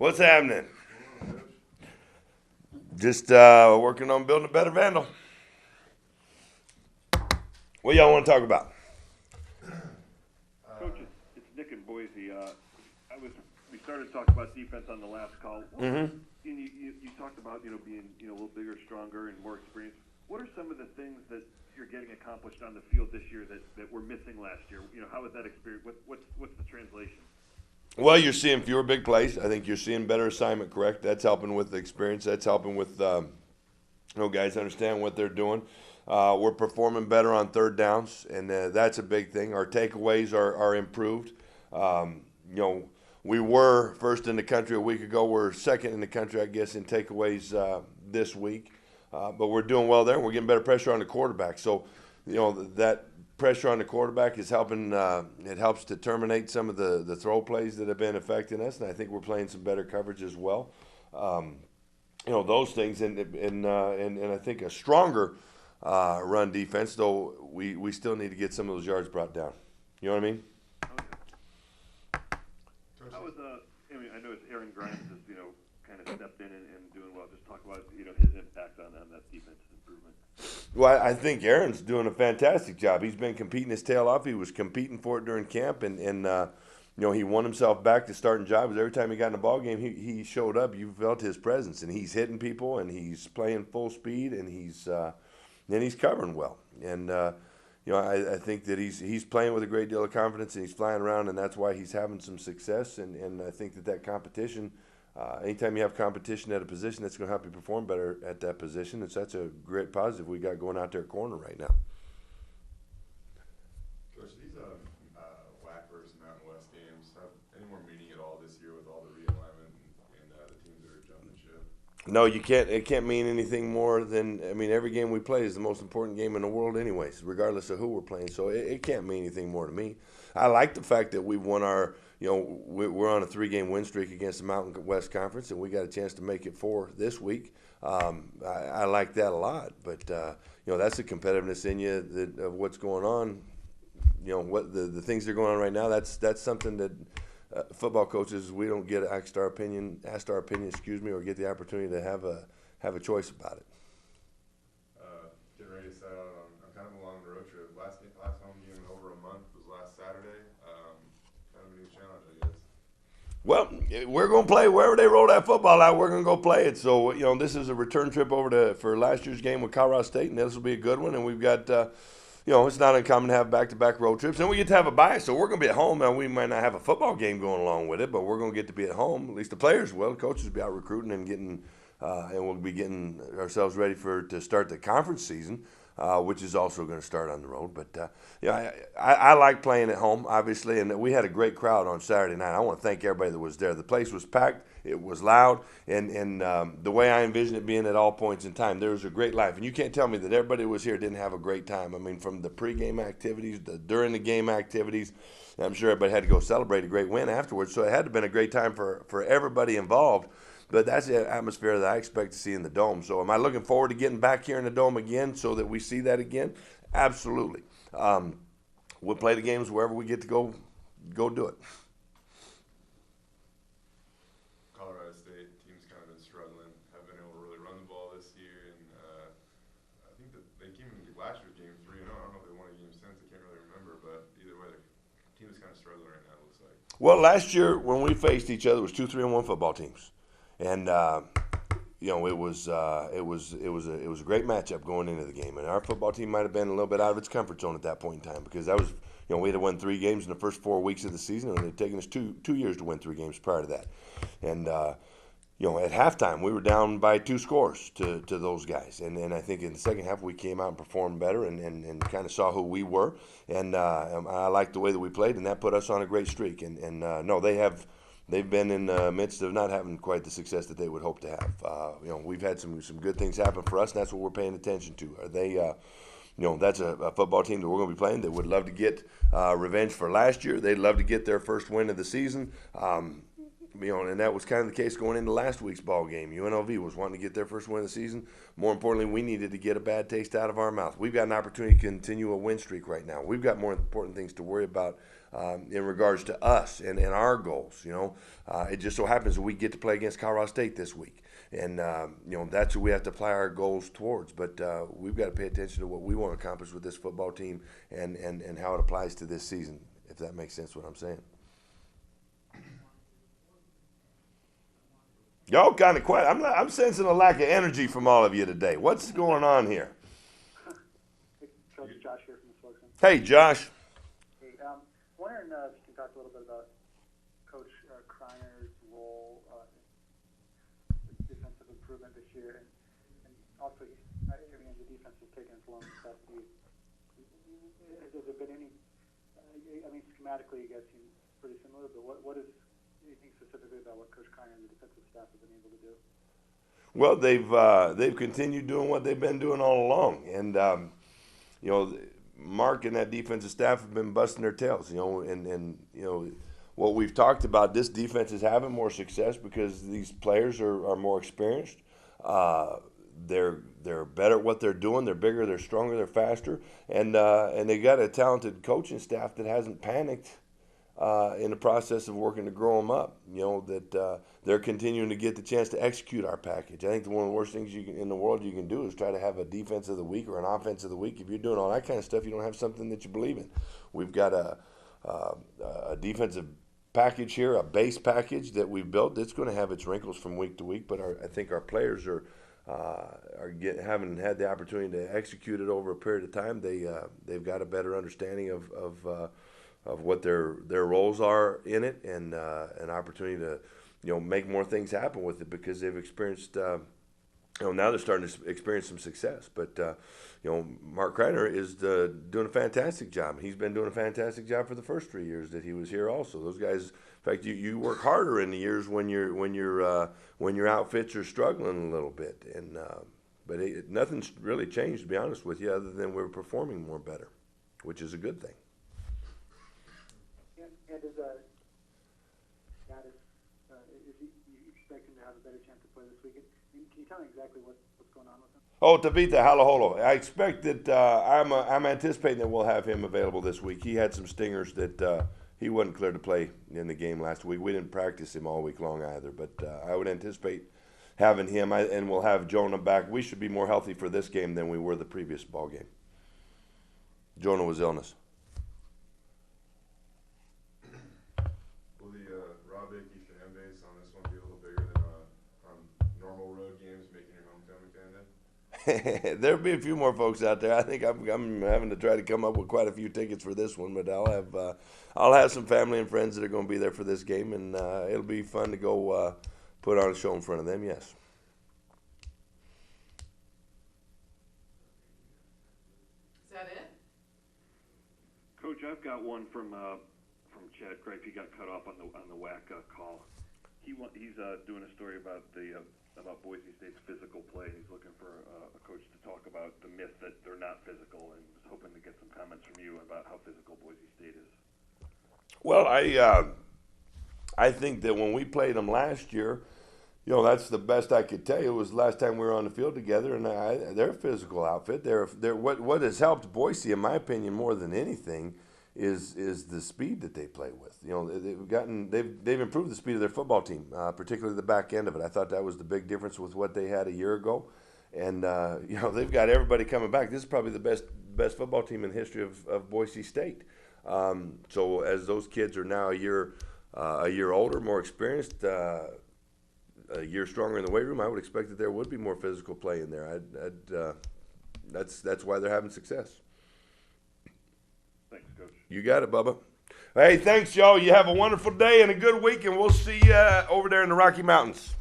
What's happening? Just working on building a better Vandal. What y'all want to talk about? Coach, it's Nick in Boise. We started to talk about defense on the last call. Mm-hmm. You talked about being a little bigger, stronger, and more experienced. What are some of the things that you're getting accomplished on the field this year that were missing last year? How was that experience? What's the translation? Well, you're seeing fewer big plays. I think you're seeing better assignment correct. That's helping with the experience. That's helping with guys understand what they're doing. We're performing better on third downs, and that's a big thing. Our takeaways are improved. We were first in the country a week ago. We're second in the country, I guess, in takeaways this week. But we're doing well there. We're getting better pressure on the quarterback. So, that pressure on the quarterback is helping. It helps to terminate some of the throw plays that have been affecting us, and I think we're playing some better coverage as well. Those things, and I think a stronger run defense. Though we still need to get some of those yards brought down. You know what I mean? How was I know it's Aaron Grimes has kind of stepped in and doing well. Just talk about his impact on that defense's improvement. Well, I think Aaron's doing a fantastic job. He's been competing his tail off. He was competing for it during camp, and he won himself back to starting jobs. Every time he got in a ball game, he showed up. You felt his presence, and he's hitting people, and he's playing full speed, and he's covering well. And I think that he's playing with a great deal of confidence, and he's flying around, and that's why he's having some success. And I think that competition. Anytime you have competition at a position, that's going to help you perform better at that position. And so that's a great positive we got going out there at corner right now. Coach, these WAC versus Mountain West games have any more meaning at all this year with all the realignment and the teams that are jumping ship? No, you can't. It can't mean anything more than every game we play is the most important game in the world, anyways, regardless of who we're playing. So it can't mean anything more to me. I like the fact that we've won our. We're on a 3-game win streak against the Mountain West Conference, and we got a chance to make it 4 this week. I like that a lot, but that's the competitiveness in you of what's going on. What the things that are going on right now. That's something that football coaches we don't get asked our opinion, or get the opportunity to have a choice about it. Getting ready to set out on kind of a long road trip. Last home game in over a month was last Saturday. Kind of a new challenge, I guess. Well, we're going to play wherever they roll that football out. We're going to go play it. So this is a return trip over for last year's game with Colorado State, and this will be a good one. And we've got it's not uncommon to have back-to-back road trips, and we get to have a bye. So we're going to be at home. Now we might not have a football game going along with it, but we're going to get to be at home. At least the players will. The coaches will be out recruiting and getting, and we'll be getting ourselves ready to start the conference season. Which is also going to start on the road. But, I like playing at home, obviously, and we had a great crowd on Saturday night. I want to thank everybody that was there. The place was packed. It was loud, and the way I envision it being at all points in time, there was a great life. And you can't tell me that everybody who was here didn't have a great time. From the pregame activities, the during the game activities, I'm sure everybody had to go celebrate a great win afterwards. So it had to have been a great time for everybody involved. But that's the atmosphere that I expect to see in the Dome. So am I looking forward to getting back here in the Dome again so that we see that again? Absolutely. We'll play the games wherever we get to go do it. Colorado State team's kind of been struggling, haven't been able to really run the ball this year, and I think that they came in last year's game 3-0. I don't know if they won a game since. I can't really remember, but either way, the team is kind of struggling right now. It looks like. Well, last year when we faced each other, it was 2 3-1 football teams. And it was a great matchup going into the game, and our football team might have been a little bit out of its comfort zone at that point in time because that was we had to win 3 games in the first 4 weeks of the season, and it had taken us two years to win 3 games prior to that. And at halftime we were down by 2 scores to those guys, and I think in the second half we came out and performed better and kind of saw who we were, and I liked the way that we played, and that put us on a great streak. And no, they've been in the midst of not having quite the success that they would hope to have. We've had some good things happen for us, and that's what we're paying attention to. Are they? That's a football team that we're going to be playing that would love to get revenge for last year. They'd love to get their first win of the season. And that was kind of the case going into last week's ball game. UNLV was wanting to get their first win of the season. More importantly, we needed to get a bad taste out of our mouth. We've got an opportunity to continue a win streak right now. We've got more important things to worry about in regards to us and our goals. It just so happens that we get to play against Colorado State this week. And, that's what we have to apply our goals towards. But we've got to pay attention to what we want to accomplish with this football team and how it applies to this season, if that makes sense what I'm saying. Y'all kind of quiet. I'm sensing a lack of energy from all of you today. What's going on here? Coach Josh here from the spokesman. Hey, Josh. Hey, wondering if you can talk a little bit about Coach Kreiner's role in defensive improvement this year, and also, the defense has taken its own necessity. Has there been any? Schematically, you guys seem pretty similar, but what is anything specifically about what Coach Kreiner and the defensive staff have been able to do? Well, they've continued doing what they've been doing all along, and Mark and that defensive staff have been busting their tails. And what we've talked about, this defense is having more success because these players are more experienced. They're better at what they're doing. They're bigger. They're stronger. They're faster, and they got a talented coaching staff that hasn't panicked in the process of working to grow them up. That they're continuing to get the chance to execute our package. I think one of the worst things in the world you can do is try to have a defense of the week or an offense of the week. If you're doing all that kind of stuff, you don't have something that you believe in. We've got a defensive package here, a base package that we've built that's going to have its wrinkles from week to week, but I think our players haven't had the opportunity to execute it over a period of time. They've got a better understanding of what their roles are in it, and an opportunity to make more things happen with it because they've experienced now they're starting to experience some success. But Mark Kreiner is doing a fantastic job. He's been doing a fantastic job for the first 3 years that he was here also. Those guys, in fact, you work harder in the years when your outfits are struggling a little bit, and but nothing's really changed, to be honest with you, other than we're performing more better, which is a good thing. And is you expect him to have a better chance to play this weekend? Can you tell me exactly what's going on with him? Oh, Tavita Halaholo. I expect that I'm anticipating that we'll have him available this week. He had some stingers that he wasn't clear to play in the game last week. We didn't practice him all week long either, but I would anticipate having him, and we'll have Jonah back. We should be more healthy for this game than we were the previous ball game. Jonah was illness. Will the Robb Akey fan base on this one be a little bigger than on normal road games, making your homecoming kind of? There'll be a few more folks out there. I think I'm having to try to come up with quite a few tickets for this one, but I'll have some family and friends that are going to be there for this game, and it'll be fun to go put on a show in front of them. Yes. Is that it? Coach, I've got one from Chad Craig. He got cut off on the WAC call. He's doing a story about Boise State's physical play. He's looking for a coach to talk about the myth that they're not physical, and was hoping to get some comments from you about how physical Boise State is. Well, I think that when we played them last year, that's the best I could tell you. It was the last time we were on the field together, and they're a physical outfit. They're what has helped Boise, in my opinion, more than anything, is the speed that they play with. They've improved the speed of their football team, particularly the back end of it. I thought that was the big difference with what they had a year ago, and they've got everybody coming back. This is probably the best football team in the history of Boise State. So as those kids are now a year older, more experienced, a year stronger in the weight room, I would expect that there would be more physical play in there. That's why they're having success. Thanks, Coach. You got it, Bubba. Hey, thanks, y'all. You have a wonderful day and a good week, and we'll see you over there in the Rocky Mountains.